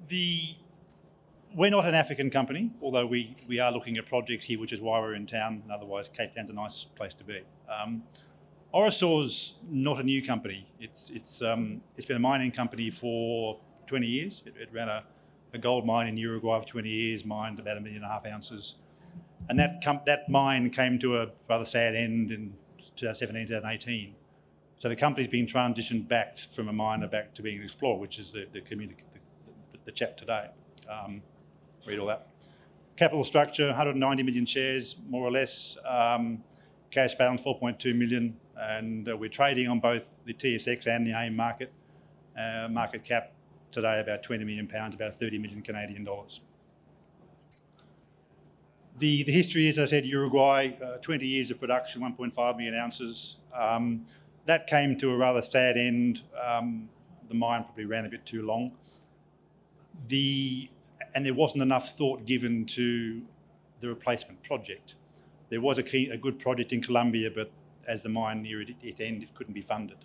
We're not an African company, although we are looking at projects here, which is why we're in town, and otherwise Cape Town's a nice place to be. Orosur's not a new company. It's been a mining company for 20 years. It ran a gold mine in Uruguay for 20 years, mined about 1.5 million ounces. And that mine came to a rather sad end in 2017, 2018. So the company's been transitioned back from a miner back to being an explorer, which is the chap today. Read all that. Capital structure, 190 million shares, more or less. Cash balance, 4.2 million. And we're trading on both the TSX and the AIM market. Market cap today about £20 million, about 30 million Canadian dollars. The history, as I said, Uruguay, 20 years of production, 1.5 million ounces. That came to a rather sad end. The mine probably ran a bit too long. And there wasn't enough thought given to the replacement project. There was a good project in Colombia, but as the mine neared its end, it couldn't be funded.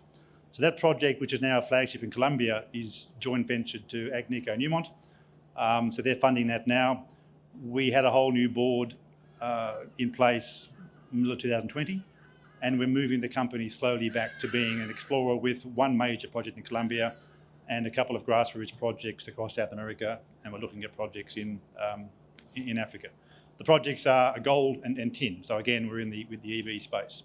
So that project, which is now a flagship in Colombia, is joint ventured to Agnico and Newmont. So they're funding that now. We had a whole new board in place middle of 2020, and we're moving the company slowly back to being an explorer with one major project in Colombia and a couple of grassroots projects across South America, and we're looking at projects in Africa. The projects are gold and tin. So again, we're with the EV space.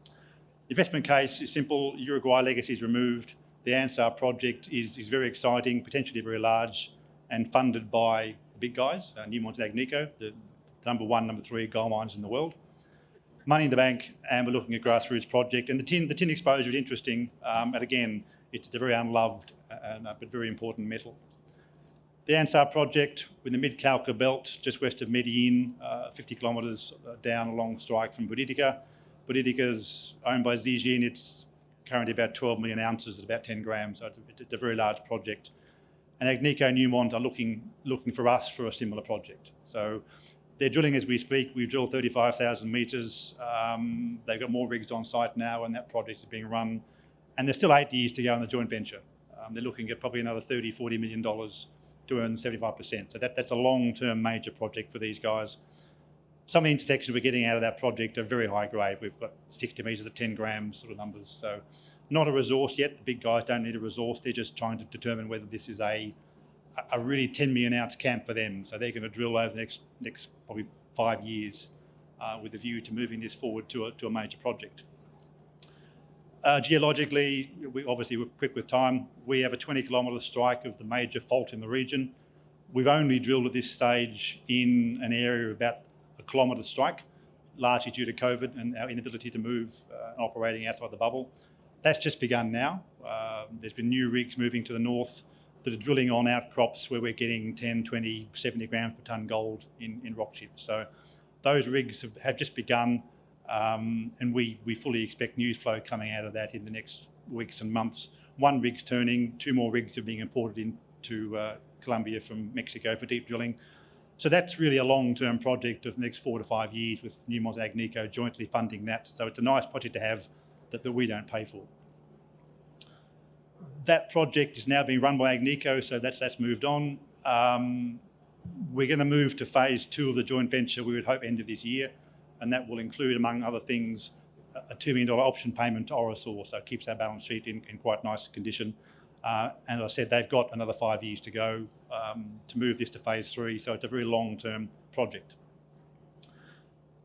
The investment case is simple. Uruguay legacy is removed. The Anza project is very exciting, potentially very large, and funded by the big guys, Newmont and Agnico, the number 1, number 3 gold mines in the world. Money in the bank, and we're looking at grassroots project. And the tin exposure is interesting, and again, it's a very unloved but very important metal. The Anza project in the Mid-Cauca belt, just west of Medellin, 50 kilometres down along strike from Buritica. Buritica's owned by Zijin. It's currently about 12 million ounces at about 10 grams, so it's a very large project. And Agnico and Newmont are looking for us for a similar project. So they're drilling as we speak. We've drilled 35,000 metres. They've got more rigs on site now, and that project is being run. And there's still 8 years to go in the joint venture. They're looking at probably another $30–40 million to earn 75%. So that's a long-term major project for these guys. Some of the intersections we're getting out of that project are very high grade. We've got 60 metres at 10 grams sort of numbers. So not a resource yet. The big guys don't need a resource. They're just trying to determine whether this is a really 10 million ounce camp for them. So they're going to drill over the next probably 5 years with a view to moving this forward to a major project. Geologically, we're quick with time. We have a 20-kilometre strike of the major fault in the region. We've only drilled at this stage in an area of about a kilometre strike, largely due to COVID and our inability to move operating outside the bubble. That's just begun now. There's been new rigs moving to the north that are drilling on outcrops where we're getting 10, 20, 70 grams per tonne gold in rock chips. So those rigs have just begun. And we fully expect news flow coming out of that in the next weeks and months. 1 rig's turning, 2 more rigs are being imported into Colombia from Mexico for deep drilling. So that's really a long-term project of the next 4 to 5 years with Newmont and Agnico jointly funding that. So it's a nice project to have that we don't pay for. That project is now being run by Agnico, so that's moved on. We're going to move to phase 2 of the joint venture, we would hope end of this year. And that will include, among other things, a $2 million option payment to Orosur, so it keeps our balance sheet in quite nice condition. And as I said, they've got another 5 years to go to move this to phase 3, so it's a very long-term project.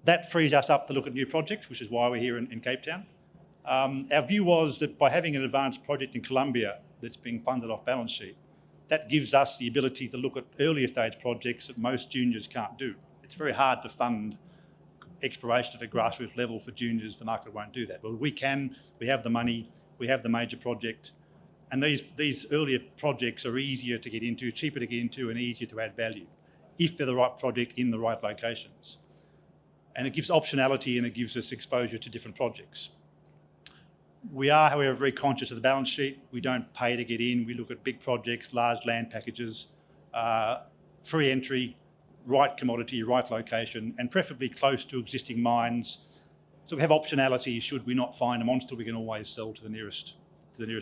That frees us up to look at new projects, which is why we're here in Cape Town. Our view was that by having an advanced project in Colombia that's being funded off balance sheet, that gives us the ability to look at earlier stage projects that most juniors can't do. It's very hard to fund exploration at a grassroots level for juniors. The market won't do that. But we can, we have the money, we have the major project, and these earlier projects are easier to get into, cheaper to get into, and easier to add value if they're the right project in the right locations. And it gives optionality and it gives us exposure to different projects. We are, however, very conscious of the balance sheet. We don't pay to get in. We look at big projects, large land packages, free entry, right commodity, right location, and preferably close to existing mines. So we have optionality. Should we not find a monster, we can always sell to the nearest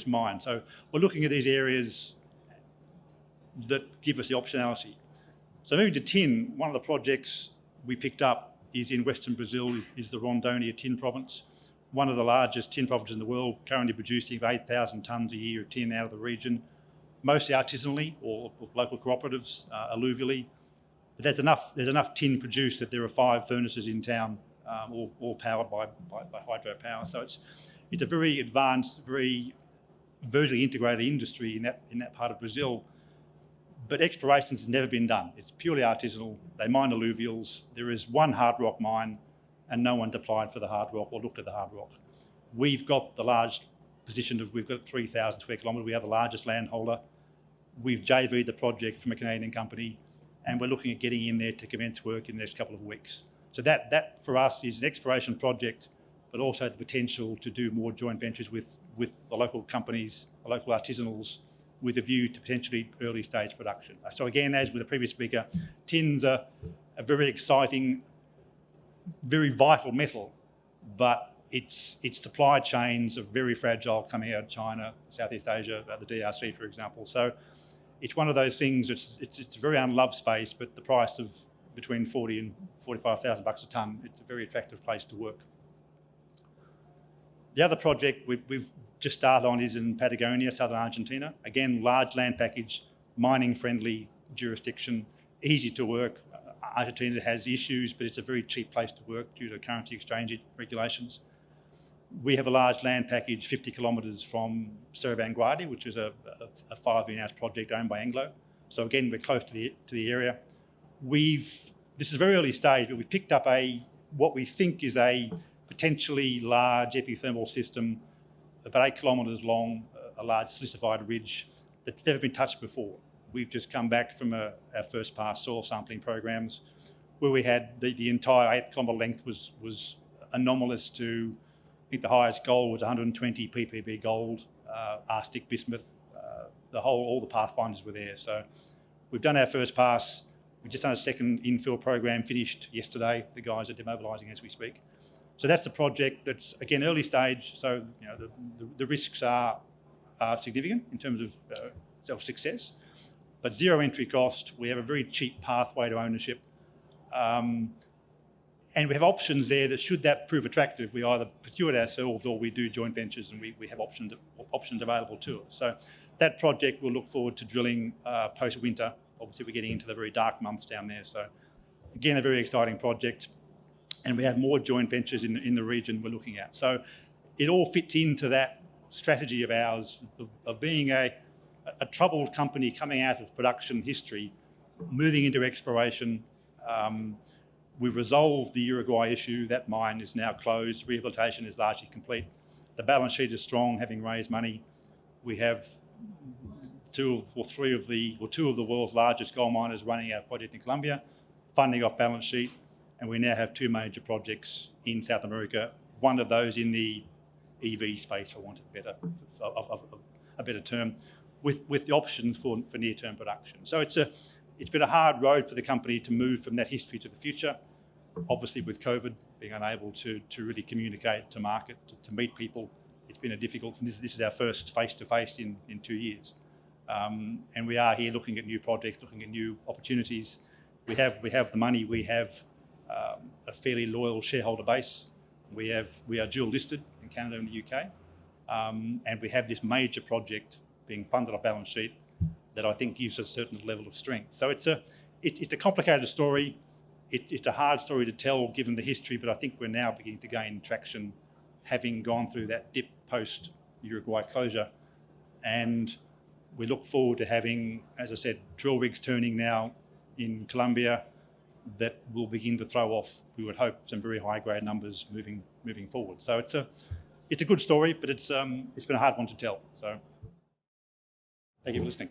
mine. So we're looking at these areas that give us the optionality. So moving to tin, one of the projects we picked up is in Western Brazil, is the Rondônia tin province, one of the largest tin provinces in the world, currently producing 8,000 tonnes a year of tin out of the region, mostly artisanally or with local cooperatives, alluvially. But there's enough tin produced that there are 5 furnaces in town, all powered by hydropower. So it's a very advanced, very vertically integrated industry in that part of Brazil. But exploration has never been done. It's purely artisanal. They mine alluvials. There is one hard rock mine, and no one's applied for the hard rock or looked at the hard rock. We've got the large position we've got 3,000 square kilometres. We are the largest landholder. We've JV'd the project from a Canadian company, and we're looking at getting in there to commence work in the next couple of weeks. So that for us is an exploration project, but also the potential to do more joint ventures with the local companies, the local artisanals, with a view to potentially early stage production. So again, as with the previous speaker, tin's a very exciting, very vital metal, but its supply chains are very fragile coming out of China, Southeast Asia, the DRC, for example. So it's one of those things, it's a very unloved space, but the price of between 40 and 45,000 bucks a tonne, it's a very attractive place to work. The other project we've just started on is in Patagonia, southern Argentina. Again, large land package, mining-friendly jurisdiction, easy to work. Argentina has issues, but it's a very cheap place to work due to currency exchange regulations. We have a large land package 50 kilometres from Cerro Vanguardia, which is a 5 million ounce project owned by Anglo. So again, we're close to the area. This is a very early stage, but we've picked up what we think is a potentially large epithermal system, about 8 kilometres long, a large silicified ridge that's never been touched before. We've just come back from our first pass soil sampling programs, where we had the entire 8 kilometre length was anomalous to, I think the highest gold was 120 ppb gold, arsenic, bismuth, all the pathfinders were there. So we've done our first pass. We've just done a second infill program, finished yesterday. The guys are demobilising as we speak. So that's a project that's, again, early stage. So the risks are significant in terms of success, but zero entry cost. We have a very cheap pathway to ownership. And we have options there that, should that prove attractive, we either pursue it ourselves or we do joint ventures, and we have options available to us. So that project we'll look forward to drilling post-winter. Obviously, we're getting into the very dark months down there. So again, a very exciting project. And we have more joint ventures in the region we're looking at. So it all fits into that strategy of ours of being a troubled company coming out of production history, moving into exploration. We've resolved the Uruguay issue. That mine is now closed. Rehabilitation is largely complete. The balance sheet is strong, having raised money. We have two of the world's largest gold miners running our project in Colombia, funding off balance sheet. And we now have 2 major projects in South America, one of those in the EV space, for want of a better term, with the options for near-term production. So it's been a hard road for the company to move from that history to the future. Obviously, with COVID, being unable to really communicate to market, to meet people, it's been a difficult, and this is our first face-to-face in 2 years. And we are here looking at new projects, looking at new opportunities. We have the money, we have a fairly loyal shareholder base. We are dual listed in Canada and the UK, and we have this major project being funded off balance sheet that I think gives us a certain level of strength. So it's a complicated story. It's a hard story to tell given the history, but I think we're now beginning to gain traction, having gone through that dip post Uruguay closure, and we look forward to having, as I said, drill rigs turning now in Colombia that will begin to throw off, we would hope, some very high grade numbers moving forward. So it's a good story, but it's been a hard one to tell. So thank you for listening.